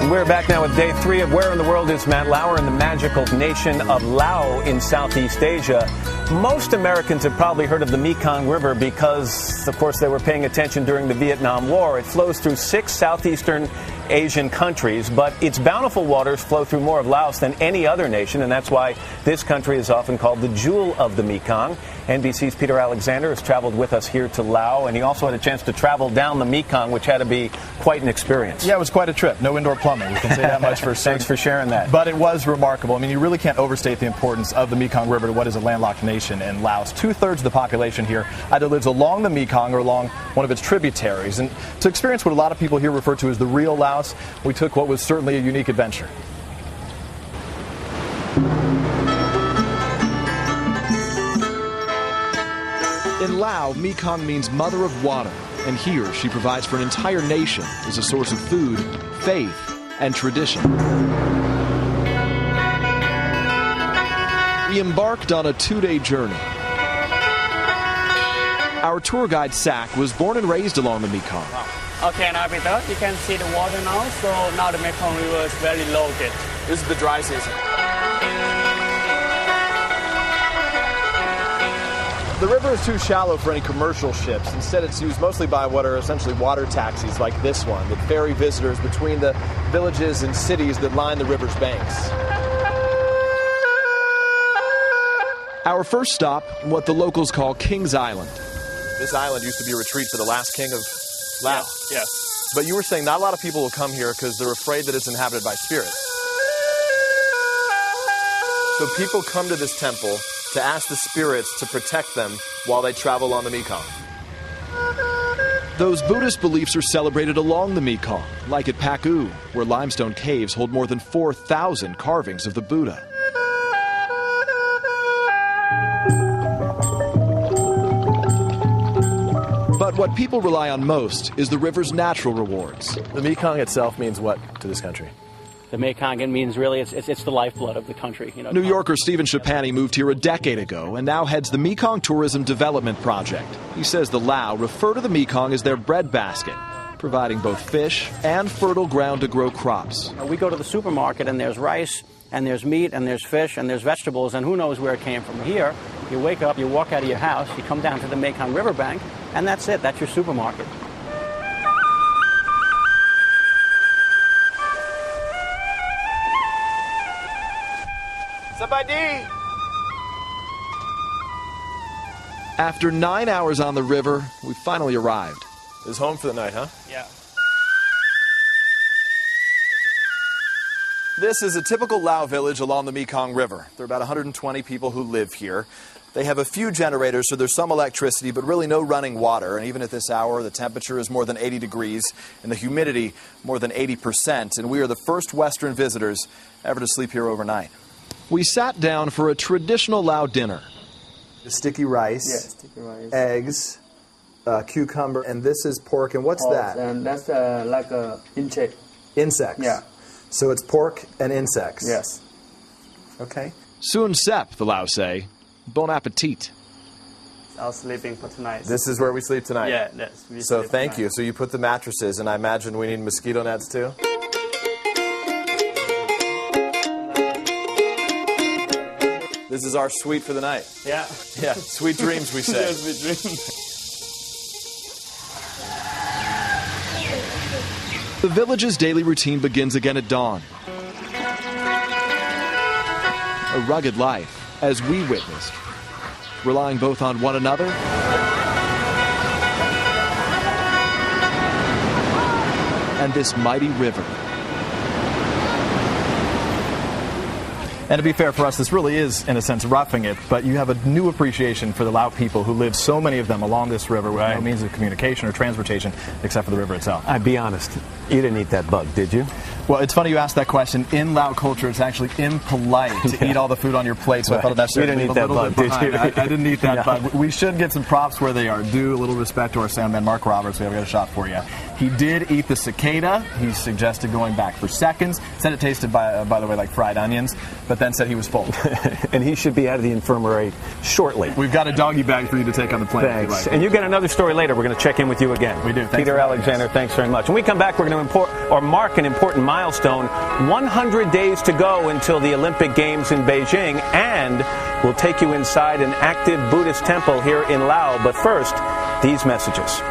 And we're back now with day 3 of Where in the World is Matt Lauer in the magical nation of Laos in Southeast Asia. Most Americans have probably heard of the Mekong River because, of course, they were paying attention during the Vietnam War. It flows through 6 southeastern Asian countries, but its bountiful waters flow through more of Laos than any other nation, and that's why this country is often called the Jewel of the Mekong. NBC's Peter Alexander has traveled with us here to Laos, and he also had a chance to travel down the Mekong, which had to be quite an experience. Yeah, it was quite a trip. No indoor plumbing. We can say that much for certain. Thanks for sharing that. But it was remarkable. I mean, you really can't overstate the importance of the Mekong River to what is a landlocked nation in Laos. 2/3 of the population here either lives along the Mekong or along one of its tributaries. And to experience what a lot of people here refer to as the real Laos, we took what was certainly a unique adventure. In Laos, Mekong means mother of water, and here she provides for an entire nation as a source of food, faith, and tradition. We embarked on a 2-day journey. Our tour guide, Sak, was born and raised along the Mekong. Okay, now Peter, you can see the water now, so now the Mekong River is very low. This is the dry season. The river is too shallow for any commercial ships. Instead, it's used mostly by what are essentially water taxis like this one that ferry visitors between the villages and cities that line the river's banks. Our first stop, what the locals call King's Island. This island used to be a retreat for the last king of Laos. Yes. But you were saying not a lot of people will come here because they're afraid that it's inhabited by spirits. So people come to this temple to ask the spirits to protect them while they travel on the Mekong. Those Buddhist beliefs are celebrated along the Mekong, like at Paku, where limestone caves hold more than 4,000 carvings of the Buddha. But what people rely on most is the river's natural rewards. The Mekong itself means what to this country? The Mekong, it means really it's the lifeblood of the country. You know, New Yorker Stephen Chapani moved here a decade ago and now heads the Mekong Tourism Development Project. He says the Lao refer to the Mekong as their breadbasket, providing both fish and fertile ground to grow crops. We go to the supermarket and there's rice and there's meat and there's fish and there's vegetables and who knows where it came from. Here, you wake up, you walk out of your house, you come down to the Mekong riverbank, and that's it. That's your supermarket. After 9 hours on the river, we finally arrived. This is home for the night, huh? Yeah. This is a typical Lao village along the Mekong River. There are about 120 people who live here. They have a few generators, so there's some electricity, but really no running water. And even at this hour, the temperature is more than 80 degrees and the humidity more than 80%. And we are the first Western visitors ever to sleep here overnight. We sat down for a traditional Lao dinner. The sticky rice, sticky rice, eggs, cucumber, and this is pork. And what's that? And that's like a insect. Insects. Yeah. So it's pork and insects. Yes. Okay. Soon sep, the Lao say. Bon appetit. Our sleeping for tonight. This is where we sleep tonight? Yeah, yes. So thank you. So you put the mattresses, and I imagine we need mosquito nets too? This is our suite for the night. Yeah. Yeah, sweet dreams, we say. Yes, we dream. The village's daily routine begins again at dawn. A rugged life, as we witnessed, relying both on one another and this mighty river. And to be fair for us, this really is, in a sense, roughing it, but you have a new appreciation for the Lao people who live, so many of them, along this river with no means of communication or transportation except for the river itself. I'd be honest, you didn't eat that bug, did you? Well, it's funny you asked that question. In Lao culture, it's actually impolite to eat all the food on your plate, so I thought that's You didn't eat that bug, did you? I didn't eat that bug. We should get some props where they are due. A little respect to our soundman, Mark Roberts. We have got a shot for you. He did eat the cicada. He suggested going back for seconds. Said it tasted, by the way, like fried onions, but then said he was full. And he should be out of the infirmary shortly. We've got a doggy bag for you to take on the plane. Thanks. And you get another story later. We're going to check in with you again. We do. Thanks Peter Alexander, thanks very much. When we come back, we're going to mark an important milestone. 100 days to go until the Olympic Games in Beijing, and we'll take you inside an active Buddhist temple here in Laos. But first, these messages.